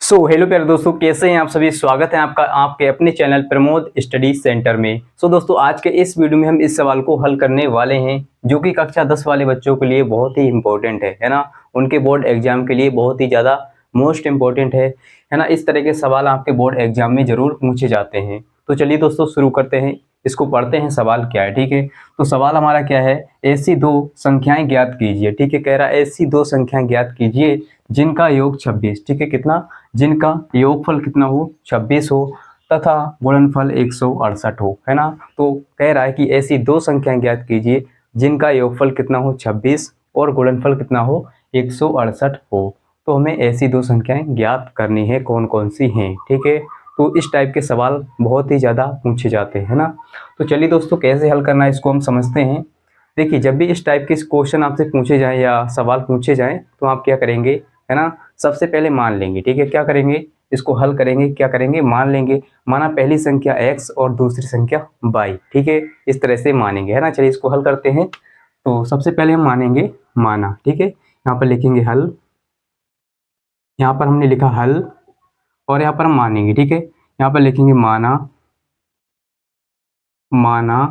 Hello प्यारे दोस्तों, कैसे हैं आप सभी। स्वागत है आपका आपके अपने चैनल प्रमोद स्टडी सेंटर में। दोस्तों, आज के इस वीडियो में हम इस सवाल को हल करने वाले हैं जो कि कक्षा 10 वाले बच्चों के लिए बहुत ही इंपॉर्टेंट है ना। उनके बोर्ड एग्जाम के लिए बहुत ही ज़्यादा मोस्ट इम्पोर्टेंट है ना। इस तरह के सवाल आपके बोर्ड एग्जाम में ज़रूर पूछे जाते हैं। तो चलिए दोस्तों, शुरू करते हैं, इसको पढ़ते हैं सवाल क्या है। ठीक है, तो सवाल हमारा क्या है, ऐसी दो संख्याएं ज्ञात कीजिए। ठीक है, कह रहा है ऐसी दो संख्याएं ज्ञात कीजिए जिनका योग 26, ठीक है, कितना, जिनका योगफल कितना हो, 26 हो तथा गुणनफल 168 हो, है ना। तो कह रहा है कि ऐसी दो संख्याएं ज्ञात कीजिए जिनका योगफल कितना हो, 26 और गुणनफल कितना हो, 168 हो। तो हमें ऐसी दो संख्याएं ज्ञात करनी है, कौन कौन सी हैं। ठीक है, तो इस टाइप के सवाल बहुत ही ज़्यादा पूछे जाते हैं ना। तो चलिए दोस्तों, कैसे हल करना है इसको हम समझते हैं। देखिए, जब भी इस टाइप के क्वेश्चन आपसे पूछे जाएं या सवाल पूछे जाएं तो आप क्या करेंगे, है ना, सबसे पहले मान लेंगे। ठीक है, क्या करेंगे, इसको हल करेंगे, क्या करेंगे, मान लेंगे। माना पहली संख्या x और दूसरी संख्या y। ठीक है, इस तरह से मानेंगे, है ना। चलिए इसको हल करते हैं। तो सबसे पहले हम मानेंगे माना। ठीक है, यहाँ पर लिखेंगे हल, यहाँ पर हमने लिखा हल और यहाँ पर हम मानेंगे। ठीक है, यहाँ पर लिखेंगे माना, माना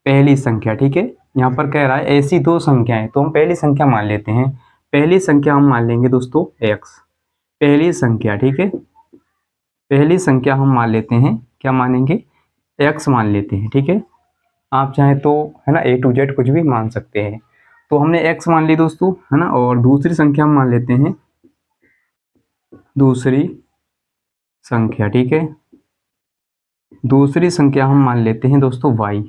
पहली संख्या। ठीक है, यहाँ पर कह रहा है ऐसी दो संख्याएं, तो हम पहली संख्या मान लेते हैं। पहली संख्या हम मान लेंगे दोस्तों x, पहली संख्या। ठीक है, पहली संख्या हम मान लेते हैं, क्या मानेंगे, x मान लेते हैं। ठीक है, आप चाहें तो, है ना, A to Z कुछ भी मान सकते हैं। तो हमने x मान ली दोस्तों, है ना। और दूसरी संख्या हम मान लेते हैं, दूसरी संख्या। ठीक है, दूसरी संख्या हम मान लेते हैं दोस्तों y,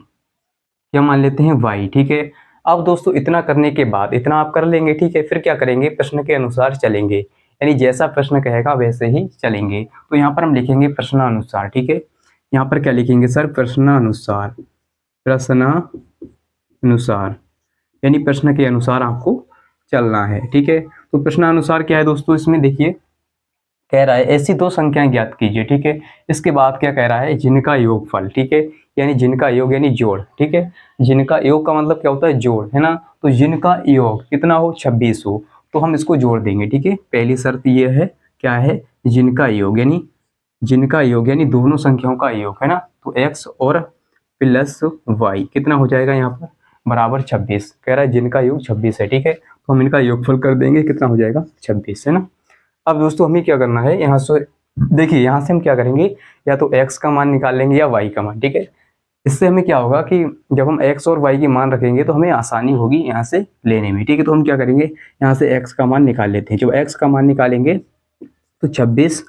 क्या मान लेते हैं y। ठीक है, अब दोस्तों इतना करने के बाद, इतना आप कर लेंगे, ठीक है, फिर क्या करेंगे, प्रश्न के अनुसार चलेंगे, यानी जैसा प्रश्न कहेगा वैसे ही चलेंगे। तो यहाँ पर हम लिखेंगे प्रश्नानुसार। ठीक है, यहाँ पर क्या लिखेंगे सर, प्रश्नानुसार, प्रश्नानुसार, यानी प्रश्न के अनुसार आपको चलना है। ठीक है, तो प्रश्नानुसार क्या है दोस्तों, इसमें देखिए कह रहा है ऐसी दो संख्याएं ज्ञात कीजिए। ठीक है, इसके बाद क्या कह रहा है, जिनका योगफल। ठीक है, यानी जिनका योग यानी जोड़। ठीक है, जिनका योग का मतलब क्या होता है, जोड़, है ना। तो जिनका योग कितना हो, 26 हो, तो हम इसको जोड़ देंगे। ठीक है, पहली शर्त ये है, क्या है, जिनका योग, यानी जिनका योग यानी दोनों संख्याओं का योग, है ना। तो x और प्लस y कितना हो जाएगा, यहाँ पर बराबर 26। कह रहा है जिनका योग 26 है। ठीक है, तो हम इनका योगफल कर देंगे, कितना हो जाएगा, 26, है ना। अब दोस्तों हमें क्या करना है, यहाँ से देखिए, यहाँ से हम क्या करेंगे, या तो x का मान निकाल लेंगे या y का मान। ठीक है, इससे हमें क्या होगा कि जब हम x और y की मान रखेंगे तो हमें आसानी होगी यहाँ से लेने में। ठीक है, तो हम क्या करेंगे, यहाँ से x का मान निकाल लेते हैं। जब x का मान निकालेंगे तो 26,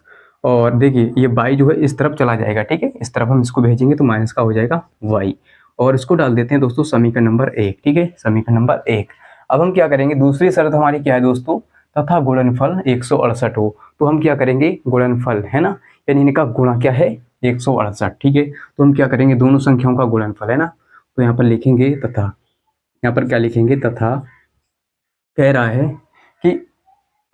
और देखिए ये y जो है इस तरफ चला जाएगा। ठीक है, इस तरफ हम इसको भेजेंगे तो माइनस का हो जाएगा y, और इसको डाल देते हैं दोस्तों समीकरण नंबर 1। ठीक है, समीकरण नंबर 1। अब हम क्या करेंगे, दूसरी शर्त हमारी क्या है दोस्तों, तथा गुणनफल 168 हो, तो हम क्या करेंगे, गुणनफल, है ना, यानी इनका गुणा क्या है, 168। ठीक है, तो हम क्या करेंगे, दोनों संख्याओं का गुणनफल, है ना। तो यहाँ पर लिखेंगे तथा, यहाँ पर क्या लिखेंगे, तथा कह रहा है कि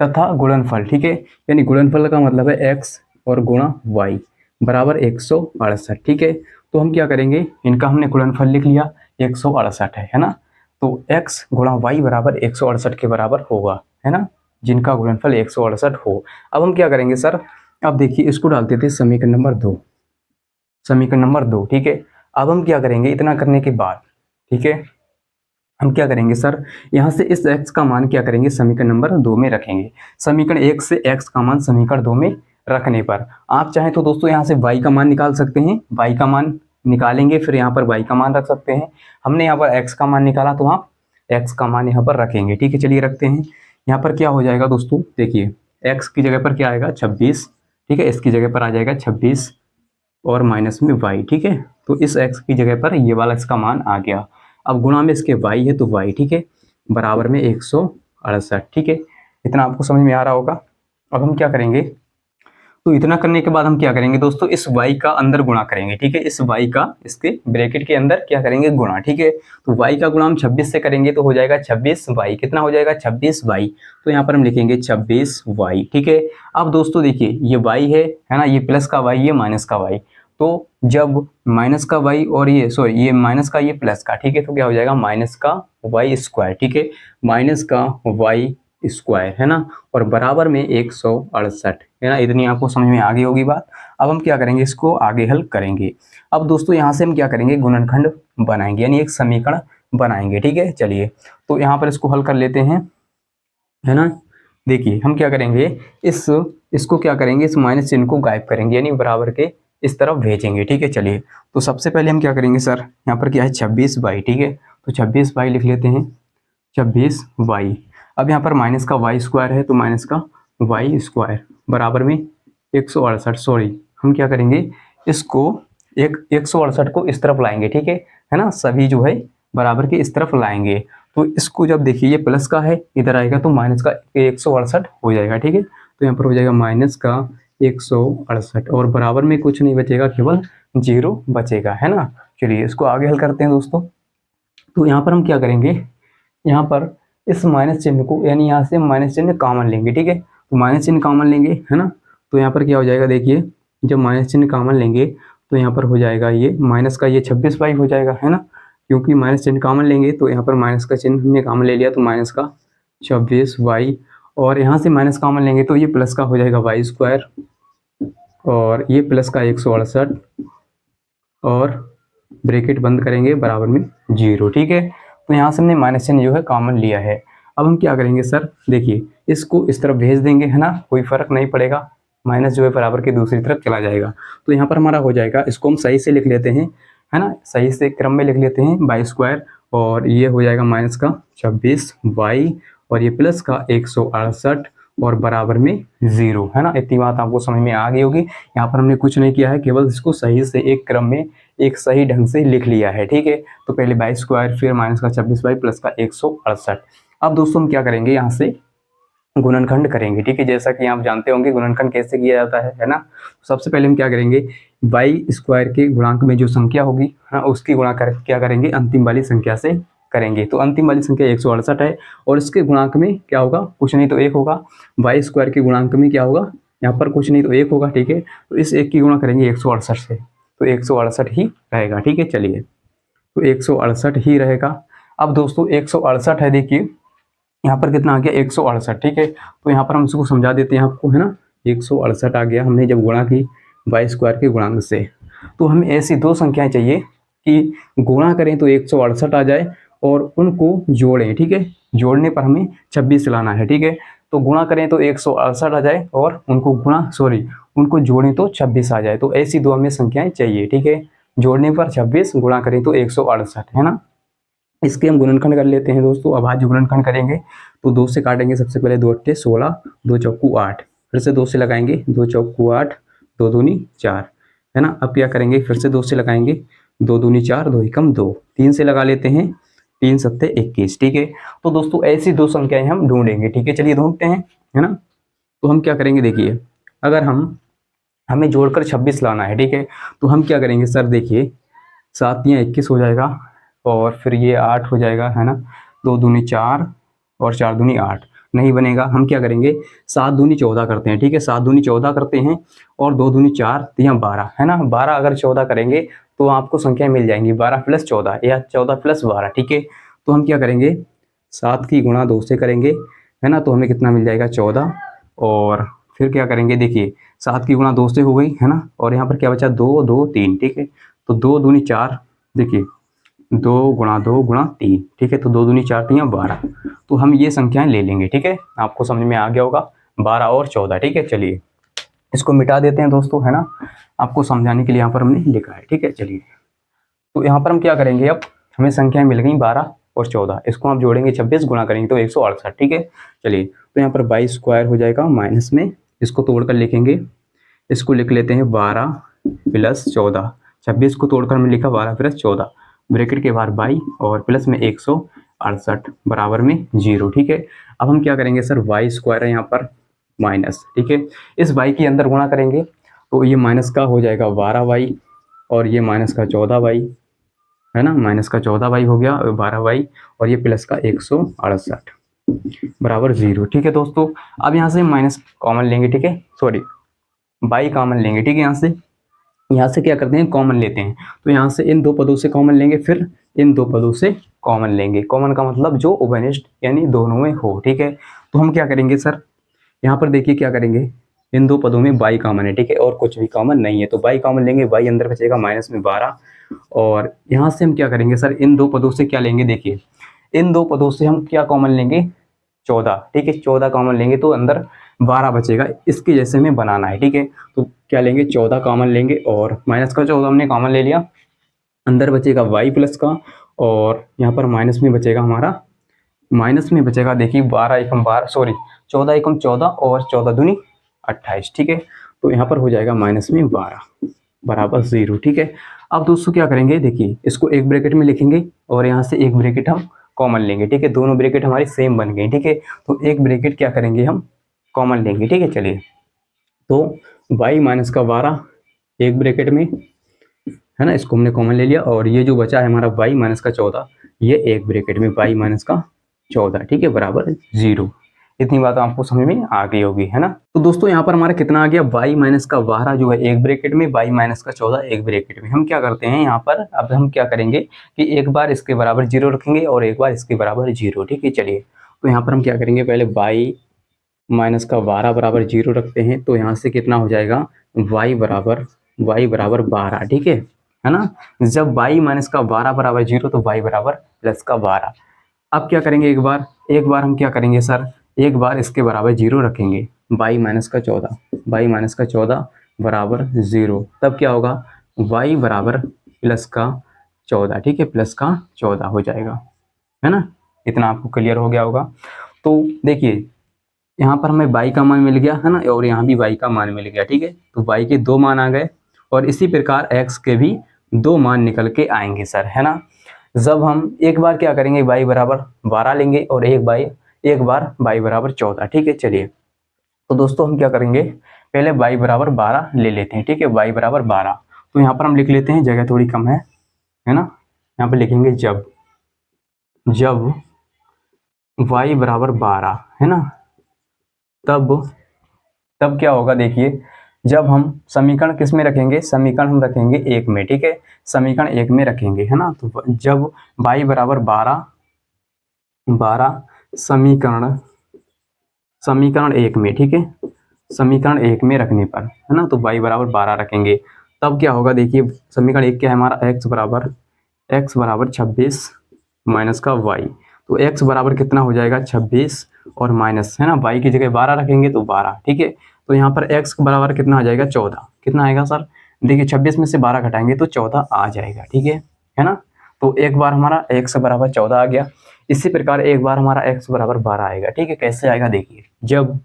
तथा गुणनफल। ठीक है, यानी गुणनफल का मतलब है x और गुणा y बराबर 168। ठीक है, तो हम क्या करेंगे, इनका हमने गुणनफल लिख लिया, 168 है ना। तो x गुणा y बराबर 168 के बराबर होगा, है ना, जिनका गुणनफल 168 हो। अब हम क्या करेंगे सर, अब देखिए इसको डाल देते हैं समीकरण नंबर 2, समीकरण नंबर 2। ठीक है, अब हम क्या करेंगे, इतना करने के बाद, ठीक है, हम क्या करेंगे सर, यहाँ से इस x का मान क्या करेंगे, समीकरण नंबर 2 में रखेंगे। समीकरण 1 से x का मान समीकरण 2 में रखने पर आप चाहें तो दोस्तों यहाँ से y का मान निकाल सकते हैं, y का मान निकालेंगे, फिर यहाँ पर y का मान रख सकते हैं। हमने यहाँ पर x का मान निकाला तो आप x का मान यहाँ पर रखेंगे। ठीक है, चलिए रखते हैं। यहाँ पर क्या हो जाएगा दोस्तों, देखिए x की जगह पर क्या आएगा, 26। ठीक है, इसकी जगह पर आ जाएगा 26 और माइनस में y। ठीक है, तो इस x की जगह पर ये वाला इसका मान आ गया। अब गुणा में इसके y है तो y, ठीक है, बराबर में 168। ठीक है, इतना आपको समझ में आ रहा होगा। अब हम क्या करेंगे, तो इतना करने के बाद हम क्या करेंगे दोस्तों, इस y का अंदर गुणा करेंगे। ठीक है, इस y का इसके ब्रैकेट के अंदर क्या करेंगे, गुणा। ठीक है, तो y का गुणा हम 26 से करेंगे तो हो जाएगा 26y, कितना हो जाएगा, 26y। तो यहाँ पर हम लिखेंगे 26y। ठीक है, अब दोस्तों देखिए ये y है ना, ये प्लस का y, ये माइनस का y। तो जब माइनस का y और ये माइनस का ये प्लस का, ठीक है, तो क्या हो जाएगा, माइनस का y स्क्वायर। ठीक है, माइनस का y स्क्वायर, है ना, और बराबर में 168, है ना। इतनी आपको समझ में आ गई होगी बात। अब हम क्या करेंगे, इसको आगे हल करेंगे। अब दोस्तों यहाँ से हम क्या करेंगे, गुणनखंड बनाएंगे, यानी एक समीकरण बनाएंगे, ठीक है। चलिए तो यहाँ पर इसको हल कर लेते हैं, है ना। देखिए हम क्या करेंगे, इसको क्या करेंगे, इस माइनस चिन्ह को गायब करेंगे, यानी बराबर के इस तरफ भेजेंगे, ठीक है। चलिए तो सबसे पहले हम क्या करेंगे सर, यहाँ पर क्या है 26y, ठीक है, तो 26y लिख लेते हैं, 26y। अब यहाँ पर माइनस का वाई स्क्वायर है, तो माइनस का वाई स्क्वायर बराबर में 168, सॉरी हम क्या करेंगे, इसको 168 को इस तरफ लाएंगे, ठीक है ना, सभी जो है बराबर के इस तरफ लाएंगे। तो इसको जब देखिए ये प्लस का है, इधर आएगा तो माइनस का 168 हो जाएगा, ठीक है। तो यहाँ पर हो जाएगा माइनस का 168 और बराबर में कुछ नहीं बचेगा, केवल 0 बचेगा, है ना। चलिए इसको आगे हल करते हैं दोस्तों। तो यहाँ पर हम क्या करेंगे, यहाँ पर इस माइनस चिन्ह को, यानी यहाँ से माइनस चिन्ह कॉमन लेंगे, ठीक है। तो माइनस चिन्ह कॉमन लेंगे, है ना। तो यहाँ पर क्या हो जाएगा, देखिए जब माइनस चिन्ह कॉमन लेंगे तो यहाँ पर हो जाएगा ये माइनस का ये 26y हो जाएगा, है ना, क्योंकि माइनस चिन्ह कॉमन लेंगे। तो यहाँ पर माइनस का चिन्ह हमने कॉमन ले लिया, तो माइनस का 26y, और यहाँ से माइनस कॉमन लेंगे तो ये प्लस का हो जाएगा वाई स्क्वायर, और ये प्लस का 168, और ब्रैकेट बंद करेंगे बराबर में 0, ठीक है। तो यहाँ से हमने माइनस चिन्ह जो है कॉमन लिया है। अब हम क्या करेंगे सर, देखिए इसको इस तरफ भेज देंगे, है ना, कोई फर्क नहीं पड़ेगा, माइनस जो है बराबर के दूसरी तरफ चला जाएगा। तो यहाँ पर हमारा हो जाएगा, इसको हम सही से लिख लेते हैं, है ना, सही से क्रम में लिख लेते हैं, वाई स्क्वायर, और ये हो जाएगा माइनस का 26y, और ये प्लस का 168, और बराबर में 0, है ना। इतनी बात आपको समझ में आ गई होगी। यहाँ पर हमने कुछ नहीं किया है, केवल इसको सही से एक क्रम में एक सही ढंग से लिख लिया है, ठीक है। तो पहले वाई स्क्वायर, फिर माइनस का 26y, प्लस का 168। अब दोस्तों हम क्या करेंगे, यहाँ से गुणनखंड करेंगे, ठीक है। जैसा कि आप जानते होंगे गुणनखंड कैसे किया जाता है ना। तो सबसे पहले हम क्या करेंगे, वाई स्क्वायर के गुणांक में जो संख्या होगी, है ना, उसकी गुणा कर क्या करेंगे, अंतिम वाली संख्या से करेंगे। तो अंतिम वाली संख्या 168 है, और इसके गुणांक में क्या होगा, कुछ नहीं तो 1 होगा। वाई स्क्वायर के गुणांक में क्या होगा, यहाँ पर कुछ नहीं तो 1 होगा, ठीक है। तो इस 1 की गुणा करेंगे 168 से, तो 168 ही रहेगा, ठीक है। चलिए तो 168 ही रहेगा। अब दोस्तों 168 है, देखिए यहाँ पर कितना आ गया, 168, ठीक है। तो यहाँ पर हम इसको समझा देते हैं आपको, है ना, 168 आ गया, हमने जब गुणा की वाई स्क्वायर के गुणांक से। तो हमें ऐसी दो संख्याएं चाहिए कि गुणा करें तो 168 आ जाए, और उनको जोड़ें, ठीक है। जोड़ने पर हमें 26 लाना है, ठीक है। तो गुणा करें तो 168 आ जाए, और उनको जोड़ें तो 26 आ जाए। तो ऐसी दो हमें संख्याएं चाहिए, ठीक है। जोड़ने पर 26, गुणा करें तो 168, है ना। इसके हम गुणनखंड कर लेते हैं दोस्तों। अब आज गुणनखंड करेंगे तो 2 से काटेंगे, सबसे पहले 2 अट्ठे 16, 2 चौकू 8, फिर से 2 से लगाएंगे, 2 चौकू 8, 2 दूनी 4, है ना। अब क्या करेंगे, फिर से 2 से लगाएंगे, 2 दूनी 4, 2 एकम 2, 3 से लगा लेते हैं, 3 सत्ते 21, ठीक है। तो दोस्तों ऐसी दो संख्याएं हम ढूंढेंगे, ठीक है। चलिए ढूंढते हैं, है ना। तो हम क्या करेंगे, देखिए अगर हमें जोड़कर 26 लाना है, ठीक है। तो हम क्या करेंगे सर, देखिए 7 या 21 हो जाएगा, और फिर ये 8 हो जाएगा, है ना। 2 दूनी 4, और 4 दूनी 8, नहीं बनेगा। हम क्या करेंगे, 7 दूनी 14 करते हैं, ठीक है। 7 दूनी 14 करते हैं, और 2 दूनी 4, 3 12, है ना। 12 अगर 14 करेंगे तो आपको संख्या मिल जाएंगी 12 + 14 या 14 + 12, ठीक है। तो हम क्या करेंगे, 7 की गुणा 2 से करेंगे, है ना, तो हमें कितना मिल जाएगा 14। और फिर क्या करेंगे, देखिए 7 की गुणा 2 से हो गई, है ना, और यहाँ पर क्या बचा, 2 2 3, ठीक है। तो 2 दूनी 4, देखिए 2 गुणा 2 गुणा 3, ठीक है। तो 2 दूनी 4, 3 12। तो हम ये संख्याएं ले लेंगे, ठीक है। आपको समझ में आ गया होगा, 12 और 14, ठीक है। चलिए इसको मिटा देते हैं दोस्तों, है ना, आपको समझाने के लिए यहाँ पर हमने लिखा है, ठीक है। चलिए तो यहाँ पर हम क्या करेंगे, अब हमें संख्याएं मिल गई 12 और 14, इसको आप जोड़ेंगे 26, गुणा करेंगे तो 168, ठीक है। चलिए तो यहाँ पर वाई स्क्वायर हो जाएगा, माइनस में इसको तोड़कर लिखेंगे, इसको लिख लेते हैं 12 + 14, 26 को तोड़कर हमने लिखा 12 + 14, ब्रैकेट के बाहर बाई, और प्लस में 168, बराबर में 0, ठीक है। अब हम क्या करेंगे सर, वाई स्क्वायर है यहाँ पर माइनस, ठीक है। इस वाई के अंदर गुणा करेंगे तो ये माइनस का हो जाएगा 12y, और ये माइनस का 14y, है ना, माइनस का 14y हो गया, 12y, और ये प्लस का 168 बराबर 0, ठीक है दोस्तों। अब यहाँ से माइनस कॉमन लेंगे, ठीक है, सॉरी बाई कॉमन लेंगे, ठीक है। यहाँ से क्या करते हैं, कॉमन लेते हैं। तो यहाँ से इन दो पदों से कॉमन लेंगे, फिर इन दो पदों से कॉमन लेंगे। कॉमन का मतलब जो उभयनिष्ठ यानी दोनों में हो, ठीक है। तो हम क्या करेंगे सर, यहाँ पर देखिए क्या करेंगे, इन दो पदों में y कॉमन है, ठीक है, और कुछ भी कॉमन नहीं है, तो y कॉमन लेंगे, y अंदर बचेगा -12। और यहाँ से हम क्या करेंगे सर, इन दो पदों से क्या लेंगे, देखिए इन दो पदों से हम क्या कॉमन लेंगे, 14, ठीक है, 14 कॉमन लेंगे तो अंदर 12 बचेगा, इसके जैसे हमें बनाना है, ठीक है। तो क्या लेंगे, 14 कॉमन लेंगे और माइनस का 14 हमने कॉमन ले लिया, अंदर बचेगा y प्लस का, और यहाँ पर माइनस में बचेगा हमारा, माइनस में बचेगा देखिए 12 एकम 12, सॉरी 14 एकम 14 और 14 दूनी 28, ठीक है। तो यहाँ पर हो जाएगा माइनस में 12 बराबर 0, ठीक है। अब दोस्तों क्या करेंगे, देखिए इसको एक ब्रैकेट में लिखेंगे और यहाँ से एक ब्रैकेट हम कॉमन लेंगे, ठीक है, दोनों ब्रैकेट हमारी सेम बन गई, ठीक है। तो एक ब्रैकेट क्या करेंगे हम कॉमन लेंगे, ठीक है। चलिए, तो y माइनस का 12 एक ब्रैकेट में है ना, इसको हमने कॉमन ले लिया, और ये जो बचा है हमारा y माइनस का 14, ये एक ब्रैकेट में y माइनस का 14, ठीक है, बराबर 0। इतनी बात आपको समझ में आ गई होगी, है ना। तो दोस्तों यहाँ पर हमारा कितना आ गया, y माइनस का 12 जो है एक ब्रैकेट में, y माइनस का 14 एक ब्रैकेट में। हम क्या करते हैं यहाँ पर, अब हम क्या करेंगे कि एक बार इसके बराबर 0 रखेंगे और एक बार इसके बराबर 0, ठीक है। चलिए, तो यहाँ पर हम क्या करेंगे, पहले y माइनस का 12 बराबर 0 रखते हैं, तो यहाँ से कितना हो जाएगा, y बराबर 12, ठीक है ना। जब y माइनस का 12 बराबर 0 तो y बराबर प्लस का 12। अब क्या करेंगे, एक बार हम क्या करेंगे सर, एक बार इसके बराबर 0 रखेंगे, y माइनस का 14 बराबर 0, तब क्या होगा, y बराबर प्लस का 14, ठीक है, प्लस का 14 हो जाएगा, है ना। इतना आपको क्लियर हो गया होगा। तो देखिए यहाँ पर हमें y का मान मिल गया, है ना, और यहाँ भी y का मान मिल गया, ठीक है। तो y के 2 मान आ गए, और इसी प्रकार x के भी 2 मान निकल के आएंगे सर, है ना। जब हम एक बार क्या करेंगे, y बराबर 12 लेंगे और एक बार y बराबर 14, ठीक है। चलिए, तो दोस्तों हम क्या करेंगे, पहले y बराबर 12 ले लेते हैं, ठीक है, y बराबर 12। तो यहाँ पर हम लिख लेते हैं, जगह थोड़ी कम है ना, यहाँ पर लिखेंगे जब y बराबर 12, है ना, तब क्या होगा, देखिए जब हम समीकरण किस में रखेंगे, समीकरण हम रखेंगे 1 में, ठीक है, समीकरण 1 में रखेंगे, है ना। तो जब y बराबर 12 समीकरण 1 में, ठीक है, समीकरण 1 में रखने पर, है ना, तो y बराबर 12 रखेंगे, तब क्या होगा, देखिए समीकरण 1 क्या है हमारा, x बराबर 26 माइनस का y, तो x बराबर कितना हो जाएगा, 26 और माइनस, है ना, y की जगह 12 रखेंगे तो 12, ठीक है। तो यहाँ पर x बराबर कितना आ जाएगा, 14, कितना आएगा सर, देखिए 26 में से 12 घटाएंगे तो 14 आ जाएगा, ठीक है ना। तो एक बार हमारा x बराबर 14 आ गया, इसी प्रकार एक बार हमारा x बराबर 12 आएगा, ठीक है। कैसे आएगा, देखिए जब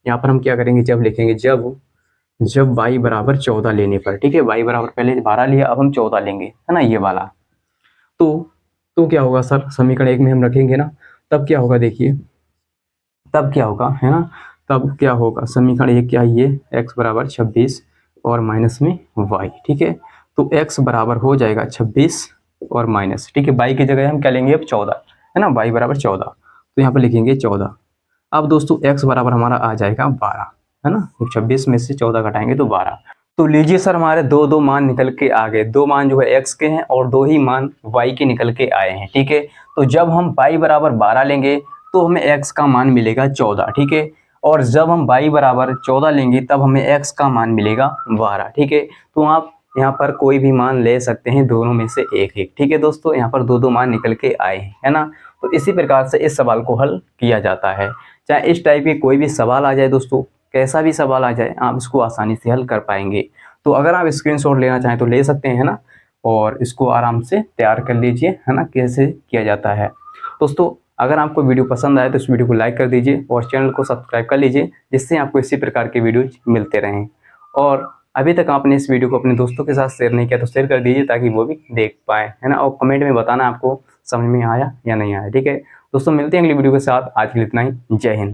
यहाँ पर हम क्या करेंगे, जब लिखेंगे, जब y बराबर 14 लेने पर, ठीक है, y बराबर पहले 12 लिया, अब हम 14 लेंगे, है ना, ये वाला। तो क्या होगा सर, समीकरण 1 में हम रखेंगे ना, तब क्या होगा, देखिए तब क्या होगा, है ना, तब क्या होगा, समीकरण 1 क्या है, ये x बराबर 26 और माइनस में y, ठीक है। तो x बराबर हो जाएगा 26 और माइनस, ठीक है, y की जगह हम क्या लेंगे अब 14, है ना, y बराबर 14, तो यहाँ पर लिखेंगे 14। अब दोस्तों x बराबर हमारा आ जाएगा 12, है ना, 26 में से 14 घटाएंगे तो 12। तो लीजिए सर, हमारे दो मान निकल के आ गए, 2 मान जो है x के हैं और 2 ही मान y के निकल के आए हैं, ठीक है। तो जब हम y बराबर 12 लेंगे तो हमें x का मान मिलेगा 14, ठीक है, और जब हम y बराबर 14 लेंगे तब हमें x का मान मिलेगा 12, ठीक है। तो आप यहाँ पर कोई भी मान ले सकते हैं, दोनों में से एक, ठीक है दोस्तों, यहाँ पर दो मान निकल के आए हैं, है ना। तो इसी प्रकार से इस सवाल को हल किया जाता है। चाहे इस टाइप के कोई भी सवाल आ जाए दोस्तों, कैसा भी सवाल आ जाए, आप इसको आसानी से हल कर पाएंगे। तो अगर आप स्क्रीनशॉट लेना चाहें तो ले सकते हैं ना, और इसको आराम से तैयार कर लीजिए, है ना, कैसे किया जाता है। दोस्तों अगर आपको वीडियो पसंद आए तो इस वीडियो को लाइक कर दीजिए और चैनल को सब्सक्राइब कर लीजिए, जिससे आपको इसी प्रकार के वीडियो मिलते रहें। और अभी तक आपने इस वीडियो को अपने दोस्तों के साथ शेयर नहीं किया तो शेयर कर दीजिए, ताकि वो भी देख पाए, है ना, और कमेंट में बताना आपको समझ में आया या नहीं आया, ठीक है। दोस्तों मिलते हैं अगली वीडियो के साथ, आज के लिए इतना ही, जय हिंद।